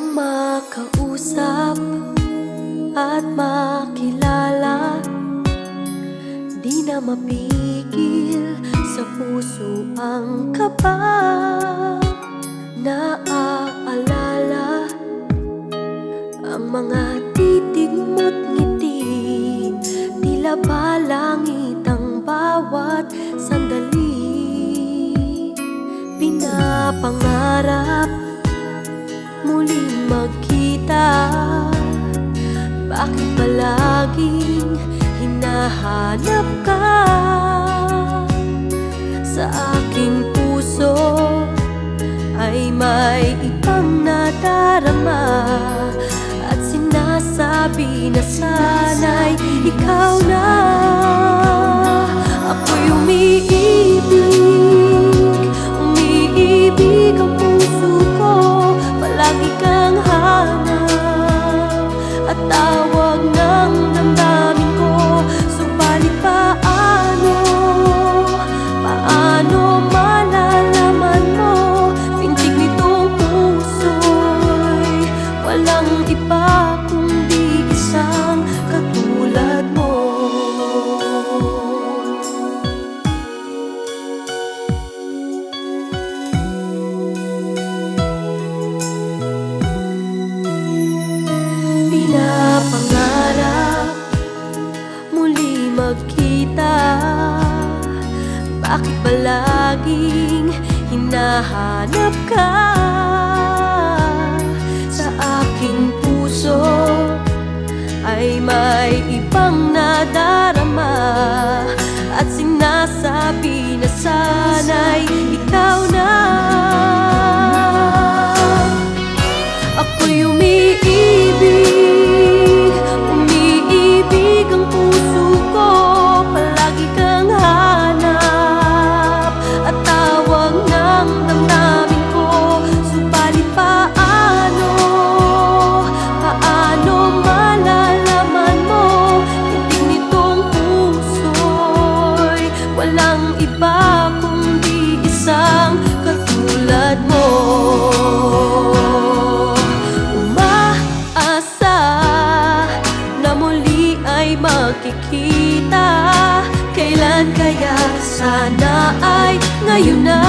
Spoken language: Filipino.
makausap at makilala, di na mapigil sa puso ang kaba. Naaalala ang mga titig mo't ngiti, tila ba langit ang bawat sandali. Pinapangarap muling magkita, bakit palaging hinahanap ka sa aking puso? Ay may ibang nadarama at sinasabi na sana'y ikaw na. Ako'y umiibig ang puso ko, palagi kang hanap at tawag ng damdamin ko. Subalit paano malalaman mo, pintig nitong puso'y walang iba kundi isang katulad mo. Pinapangarap muli magkita, bakit palaging hinahanap ka sa aking puso? Ay may ibang nadarama at sinasabi na sana'y ikaw na. Ako'y umiibig ang puso ko, palagi kang hanap at tawag ng damdamin ko. Subalit paano malalaman mo, pintig nitong puso'y walang iba kundi isang katulad mo. Magkikita, kailan kaya? Sana ay ngayon na.